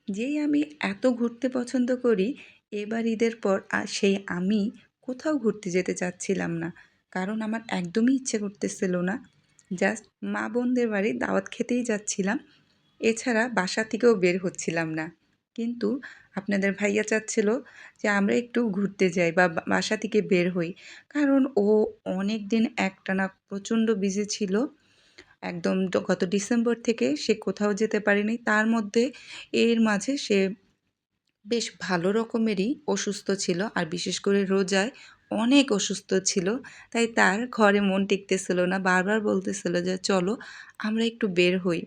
যেই আমি এত ঘুরতে পছন্দ করি, এবার ঈদের পর সেই আমি কোথাও ঘুরতে যেতে চাচ্ছিলাম না। কারণ আমার একদমই ইচ্ছে করতেছিল না। জাস্ট মা বোনদের বাড়ি দাওয়াত খেতেই যাচ্ছিলাম। এছাড়া বাসা থেকেও বের হচ্ছিলাম না। কিন্তু আপনাদের ভাইয়া চাচ্ছিল যে আমরা একটু ঘুরতে যাই বা বাসা থেকে বের হই। কারণ ও অনেকদিন একটানা প্রচণ্ড বিজি ছিল। একদম গত ডিসেম্বর থেকে সে কোথাও যেতে পারেনি। তার মধ্যে এর মাঝে সে বেশ ভালো রকমেরই অসুস্থ ছিল। আর বিশেষ করে রোজায় অনেক অসুস্থ ছিল। তাই তার ঘরে মন টিকতেছিল না। বারবার বলতেছিল যে, "চলো আমরা একটু বের হই।"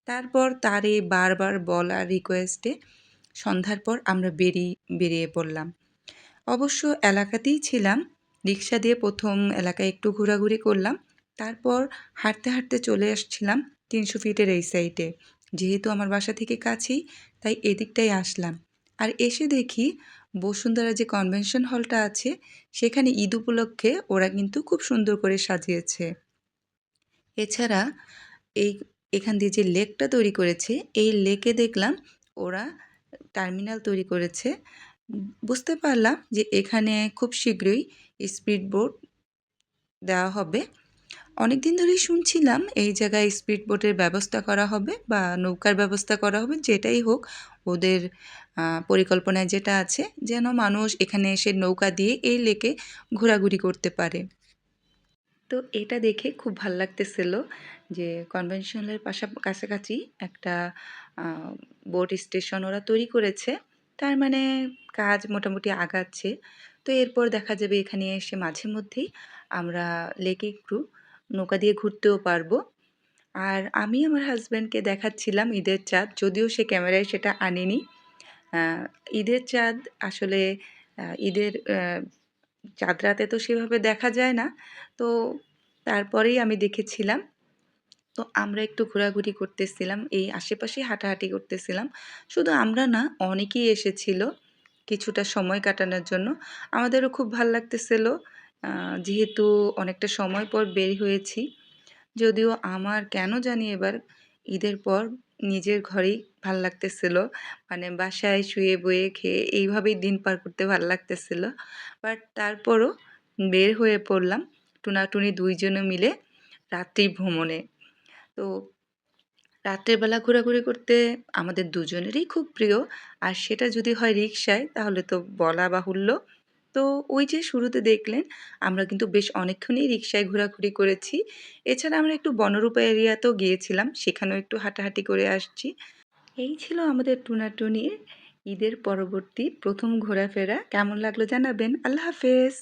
তারপর তার এই বারবার বলা রিকোয়েস্টে সন্ধ্যার পর আমরা বেরিয়ে পড়লাম। অবশ্য এলাকাতেই ছিলাম। রিক্সা দিয়ে ১ম এলাকায় একটু ঘোরাঘুরি করলাম। তারপর হাঁটতে, হাঁটতে চলে আসছিলাম ৩০০ ফিটের এই সাইডে। যেহেতু আমার বাসা থেকে কাছেই, তাই এদিকটাই আসলাম। আর এসে দেখি বসুন্ধরা যে কনভেনশন হলটা আছে, সেখানে ঈদ উপলক্ষে ওরা কিন্তু খুব সুন্দর করে সাজিয়েছে। এছাড়া এই এখান দিয়ে যে লেকটা তৈরি করেছে, এই লেকে দেখলাম ওরা টার্মিনাল তৈরি করেছে। বুঝতে পারলাম যে এখানে খুব শীঘ্রই স্পিড বোট দেওয়া হবে। অনেকদিন ধরেই শুনছিলাম এই জায়গায় স্পিড বোটের ব্যবস্থা করা হবে বা নৌকার ব্যবস্থা করা হবে, যেটাই হোক ওদের পরিকল্পনায় যেটা আছে যেন মানুষ এখানে এসে নৌকা দিয়ে এই লেকে ঘোরাঘুরি করতে পারে। তো এটা দেখে খুব ভাল লাগতেছিল যে কনভেনশনের কাছাকাছি একটা আ বোট স্টেশন ওরা তৈরি করেছে। তার মানে কাজ মোটামুটি আগাচ্ছে। তো এরপর দেখা যাবে এখানে এসে মাঝে মধ্যেই আমরা লেকে একটু নৌকা দিয়ে ঘুরতেও পারবো। আর আমি আমার হাসব্যান্ডকে দেখাচ্ছিলাম ঈদের চাঁদ। যদিও সে ক্যামেরায় সেটা আনেনি। আ ঈদের চাঁদ আসলে ঈদের চাঁদ রাতে তো সেভাবে দেখা যায় না। তো তারপরেই আমি দেখেছিলাম। তো আমরা একটু ঘোরাঘুরি করতেছিলাম। এই আশেপাশেই হাঁটাহাঁটি করতেছিলাম। শুধু আমরা না, অনেকেই এসেছিল কিছুটা সময় কাটানোর জন্য। আমাদেরও খুব ভাল লাগতেছিল। আ যেহেতু অনেকটা সময় পর বের হয়েছি। যদিও আমার কেন জানি এবার ঈদের পর নিজের ঘরেই ভাল লাগতেছিল। মানে বাসায় শুয়ে বয়ে খেয়ে এইভাবেই দিন পার করতে ভাল লাগতেছিল। বাট তারপরও বের হয়ে পড়লাম টুনাটুনি ২ জনে মিলে রাত্রি ভ্রমণে। তো রাতের বেলা ঘোরাঘুরি করতে আমাদের দুজনেরই খুব প্রিয়। আর সেটা যদি হয় রিকশায় তাহলে তো বলা বাহুল্য। তো ওই যে শুরুতে দেখলেন আমরা কিন্তু বেশ অনেকক্ষণই রিকশায় ঘোরাঘুরি করেছি। এছাড়া আমরা একটু বনরূপা এরিয়াতেও গিয়েছিলাম। সেখানেও একটু হাঁটাহাঁটি করে আসছি। এই ছিল আমাদের টুনাটুনির ঈদের পরবর্তী ১ম ঘোরাফেরা। কেমন লাগলো জানাবেন। আল্লাহ হাফেজ।